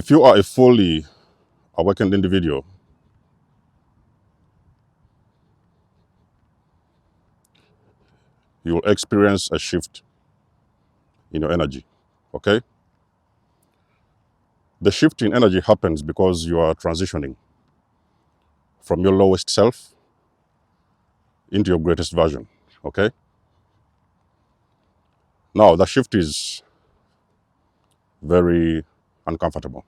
If you are a fully awakened individual, you will experience a shift in your energy, okay? The shift in energy happens because you are transitioning from your lowest self into your greatest version, okay? Now, the shift is very uncomfortable.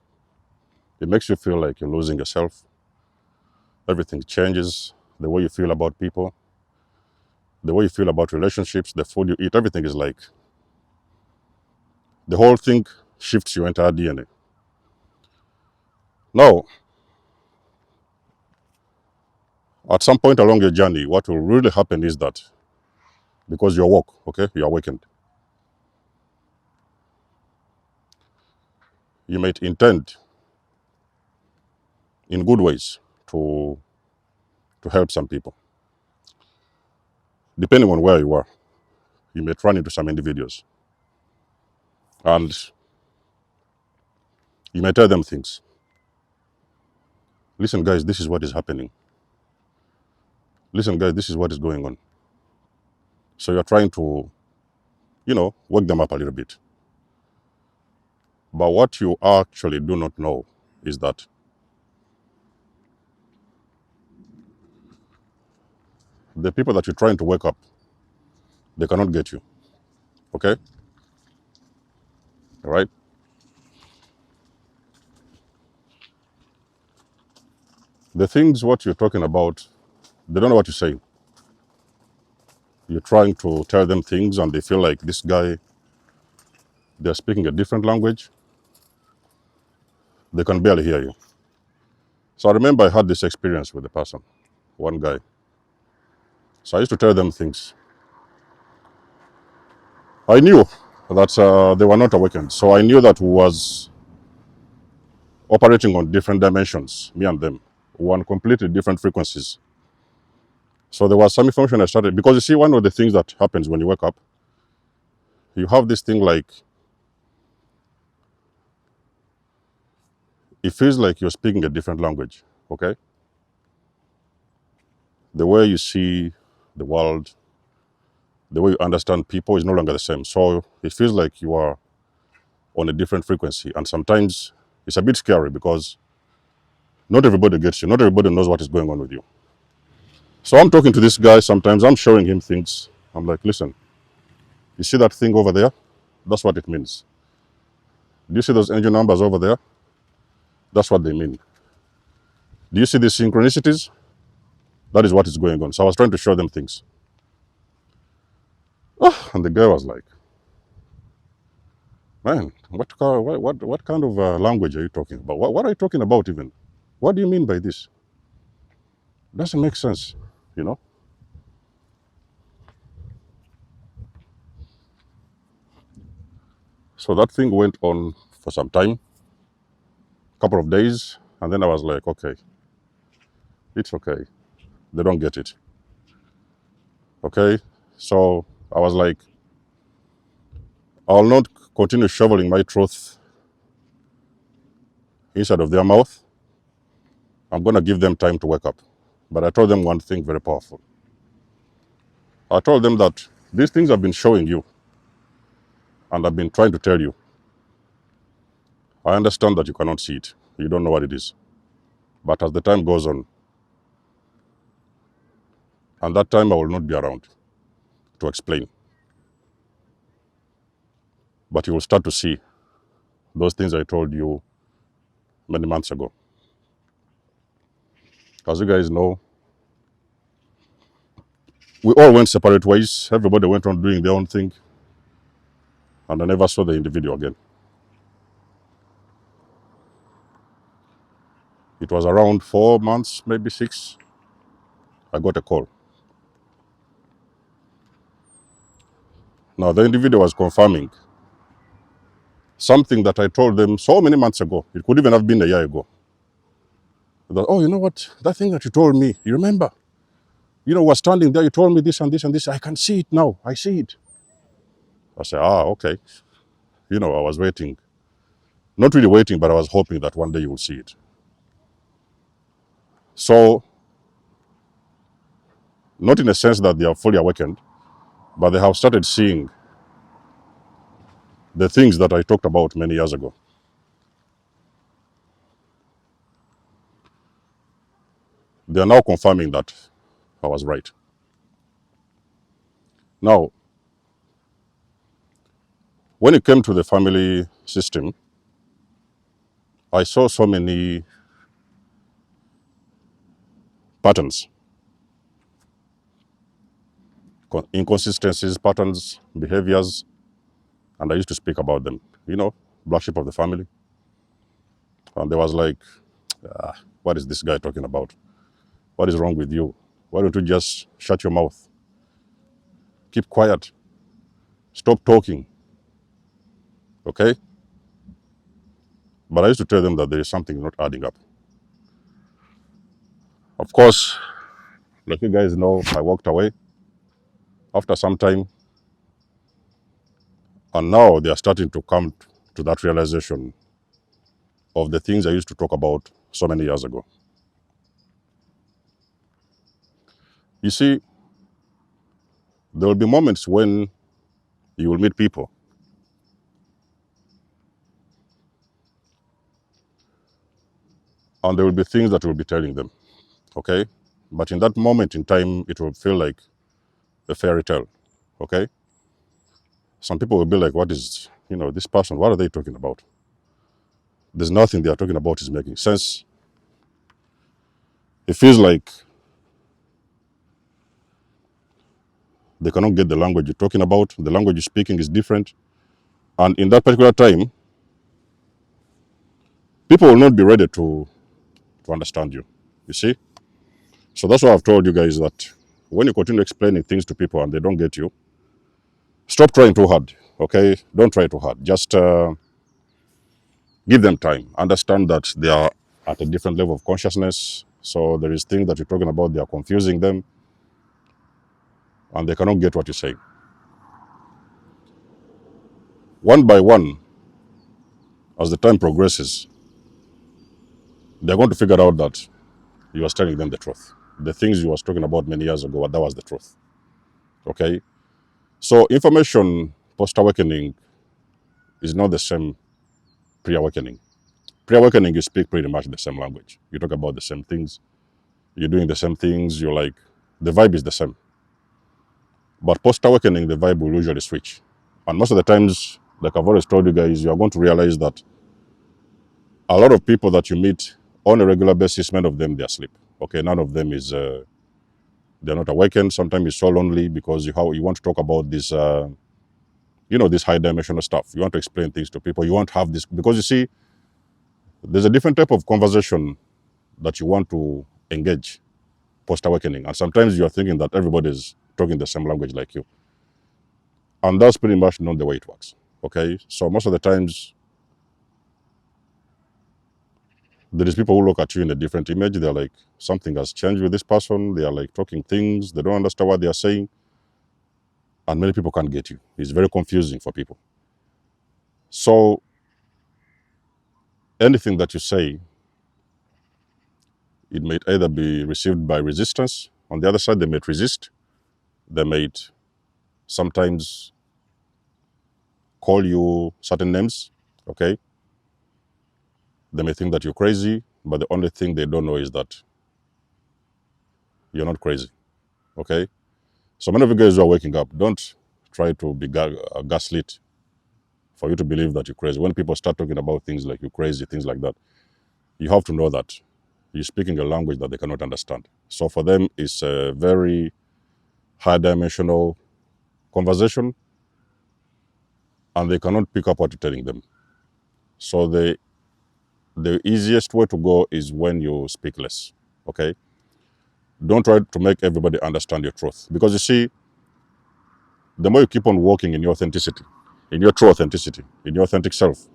It makes you feel like you're losing yourself. Everything changes. The way you feel about people, the way you feel about relationships, the food you eat, everything is like, the whole thing shifts your entire DNA. Now, at some point along your journey, what will really happen is that because you're woke, okay, you're awakened, you might intend in good ways to help some people. Depending on where you are, you may run into some individuals and you may tell them things. Listen, guys, this is what is happening. Listen, guys, this is what is going on. So you're trying to, wake them up a little bit. But what you actually do not know is that the people that you're trying to wake up, they cannot get you. Okay? All right? The things what you're talking about, they don't know what you're saying. You're trying to tell them things and they feel like this guy, they're speaking a different language. They can barely hear you. So I remember I had this experience with a person, one guy. So I used to tell them things. I knew that they were not awakened. So I knew that we was operating on different dimensions, me and them, on completely different frequencies. So there was some information I started, because you see, one of the things that happens when you wake up, you have this thing like, it feels like you're speaking a different language, okay? The way you see the world, the way you understand people is no longer the same. So it feels like you are on a different frequency. And sometimes it's a bit scary because not everybody gets you. Not everybody knows what is going on with you. So I'm talking to this guy. Sometimes I'm showing him things. I'm like, listen, you see that thing over there? That's what it means. Do you see those engine numbers over there? That's what they mean. Do you see these synchronicities? That is what is going on. So I was trying to show them things. And the guy was like, man, what kind of language are you talking about? What are you talking about even? What do you mean by this? Doesn't make sense, you know? So that thing went on for some time, a couple of days, and then I was like, okay, it's okay. They don't get it. Okay? So I was like, I'll not continue shoveling my truth inside of their mouth. I'm going to give them time to wake up. But I told them one thing very powerful. I told them that these things I've been showing you and I've been trying to tell you. I understand that you cannot see it. You don't know what it is. But as the time goes on, and that time I will not be around to explain. But you will start to see those things I told you many months ago. As you guys know, we all went separate ways. Everybody went on doing their own thing. And I never saw the individual again. It was around 4 months, maybe 6. I got a call. Now, the individual was confirming something that I told them so many months ago. It could even have been a year ago. That, oh, you know what? That thing that you told me, you remember? You know, was standing there, you told me this and this and this. I can see it now. I see it. I said, okay. I was waiting Not really waiting, but I was hoping that one day you will see it. So, not in a sense that they are fully awakened, but they have started seeing the things that I talked about many years ago. They are now confirming that I was right. Now, when it came to the family system, I saw so many patterns, inconsistencies, patterns, behaviors, and I used to speak about them. Black sheep of the family. And there was like, what is this guy talking about? What is wrong with you? Why don't you just shut your mouth? Keep quiet. Stop talking. Okay? But I used to tell them that there is something not adding up. Of course, like you guys know, I walked away after some time. And now they are starting to come to that realization of the things I used to talk about so many years ago. You see, there will be moments when you will meet people and there will be things that will be telling them, okay? But in that moment in time, it will feel like a fairy tale, okay? Some people will be like, what is, this person, what are they talking about? There's nothing they are talking about is making sense. It feels like they cannot get the language you're talking about. The language you're speaking is different. And in that particular time, people will not be ready to understand you, you see? So that's why I've told you guys that when you continue explaining things to people and they don't get you, stop trying too hard, okay? Don't try too hard. Just give them time. Understand that they are at a different level of consciousness. So there is things that you're talking about, they are confusing them and they cannot get what you're saying. One by one, as the time progresses, they're going to figure out that you are telling them the truth. The things you was talking about many years ago, that was the truth. Okay? So information post-awakening is not the same pre-awakening. Pre-awakening, you speak pretty much the same language. You talk about the same things. You're doing the same things. You're like, the vibe is the same. But post-awakening, the vibe will usually switch. And most of the times, like I've always told you guys, you are going to realize that a lot of people that you meet on a regular basis, many of them, they're asleep. Okay, none of them is, they're not awakened. Sometimes it's so lonely because you want to talk about this, this high dimensional stuff. You want to explain things to people. You want to have this, because you see, there's a different type of conversation that you want to engage post-awakening. And sometimes you're thinking that everybody's talking the same language like you. And that's pretty much not the way it works. Okay? So most of the times, there is people who look at you in a different image. They're like, something has changed with this person. They are like talking things. They don't understand what they are saying. And many people can't get you. It's very confusing for people. So anything that you say, it may either be received by resistance. On the other side, they might resist. They might sometimes call you certain names, okay? They may think that you're crazy, but the only thing they don't know is that you're not crazy, okay? So many of you guys who are waking up, don't try to be gaslit for you to believe that you're crazy. When people start talking about things like you're crazy, things like that, you have to know that you're speaking a language that they cannot understand. So for them, it's a very high-dimensional conversation, and they cannot pick up what you're telling them. So the easiest way to go is when you speak less, okay? Don't try to make everybody understand your truth. Because you see, the more you keep on walking in your authenticity, in your true authenticity, in your authentic self,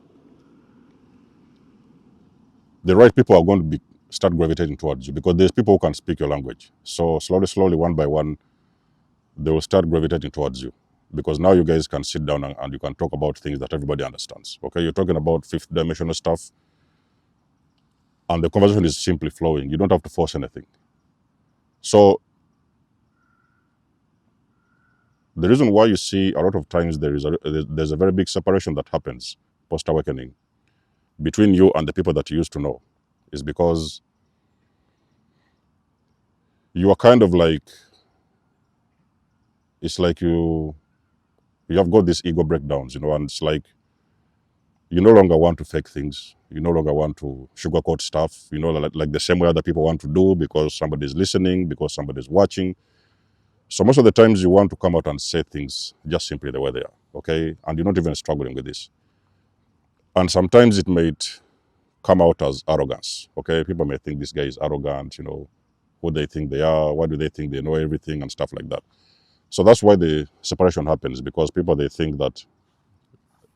the right people are going to start gravitating towards you, because there's people who can speak your language. So slowly, one by one, they will start gravitating towards you. because now you guys can sit down and you can talk about things that everybody understands. Okay, you're talking about fifth dimensional stuff, and the conversation is simply flowing. You don't have to force anything. So the reason why you see a lot of times there's a very big separation that happens post-awakening between you and the people that you used to know is because you are kind of like, it's like you have got these ego breakdowns, and it's like you no longer want to fake things. You no longer want to sugarcoat stuff, like the same way other people want to do because somebody's listening, because somebody's watching. So most of the times you want to come out and say things just simply the way they are, okay? And you're not even struggling with this. And sometimes it may come out as arrogance, okay? People may think this guy is arrogant, who they think they are, why do they think they know everything and stuff like that. So that's why the separation happens, because people, they think that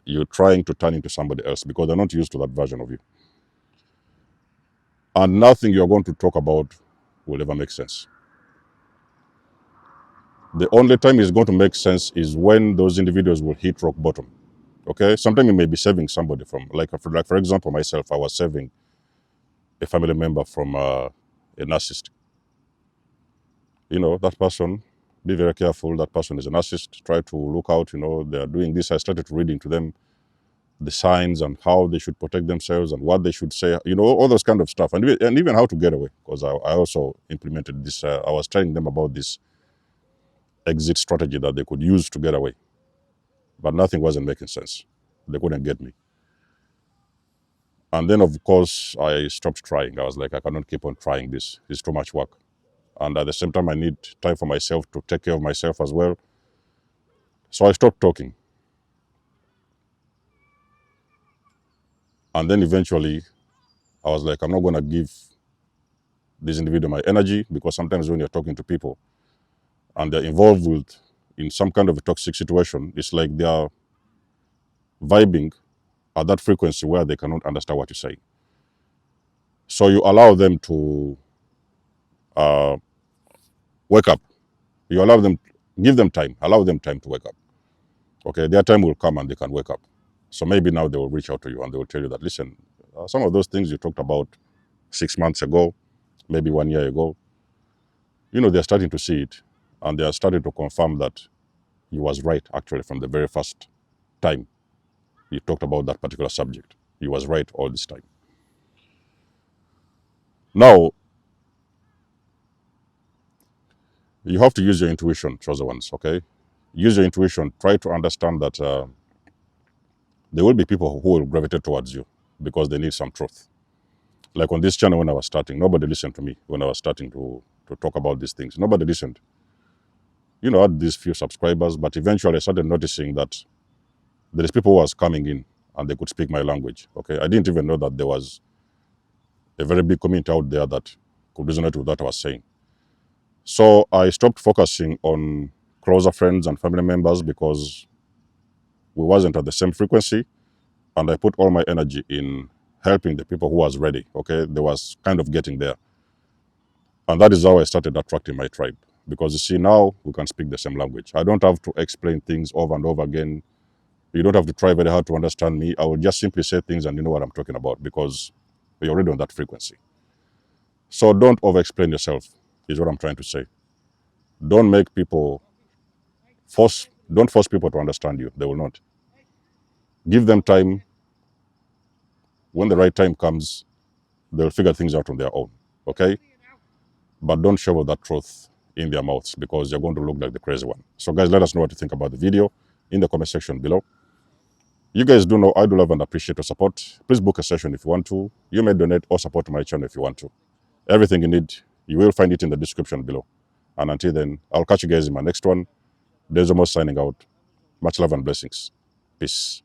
you're trying to turn into somebody else because they're not used to that version of you. And nothing you're going to talk about will ever make sense. The only time it's going to make sense is when those individuals will hit rock bottom. Okay, sometimes you may be saving somebody from, for example, myself, I was saving a family member from a narcissist. That person, be very careful. That person is a narcissist. Try to look out. They are doing this. I started reading to them the signs and how they should protect themselves and what they should say. All those kind of stuff, and even how to get away. Because I also implemented this. I was telling them about this exit strategy that they could use to get away, but nothing wasn't making sense. They couldn't get me. And then, of course, I stopped trying. I was like, I cannot keep on trying this. It's too much work. And at the same time, I need time for myself to take care of myself as well. So I stopped talking. And then eventually, I was like, I'm not going to give this individual my energy, because sometimes when you're talking to people and they're involved in some kind of a toxic situation, it's like they are vibing at that frequency where they cannot understand what you're saying. So you allow them to wake up. You allow them, give them time, allow them time to wake up. Okay, their time will come and they can wake up. So maybe now they will reach out to you and they will tell you that, listen, some of those things you talked about 6 months ago, maybe 1 year ago, they're starting to see it, and they are starting to confirm that you was right actually from the very first time you talked about that particular subject. You was right all this time. Now, you have to use your intuition, chosen ones, okay? Use your intuition. Try to understand that there will be people who will gravitate towards you because they need some truth. Like on this channel when I was starting, nobody listened to me when I was starting to talk about these things. Nobody listened. I had these few subscribers, but eventually I started noticing that there is people who was coming in and they could speak my language, okay? I didn't even know that there was a very big community out there that could resonate with what I was saying. So I stopped focusing on closer friends and family members because we wasn't at the same frequency, and I put all my energy in helping the people who was ready, okay? They was kind of getting there. And that is how I started attracting my tribe, because you see, now we can speak the same language. I don't have to explain things over and over again. You don't have to try very hard to understand me. I will just simply say things and you know what I'm talking about, because you're already on that frequency. So don't over-explain yourself, is what I'm trying to say. Don't make people don't force people to understand you. They will not. Give them time. When the right time comes, they'll figure things out on their own, okay? But don't shovel that truth in their mouths, because you're going to look like the crazy one. So guys, let us know what you think about the video in the comment section below. You guys do know I do love and appreciate your support. Please book a session if you want to. You may donate or support my channel if you want to. Everything you need, you will find it in the description below. And until then, I'll catch you guys in my next one. There's almost signing out. Much love and blessings. Peace.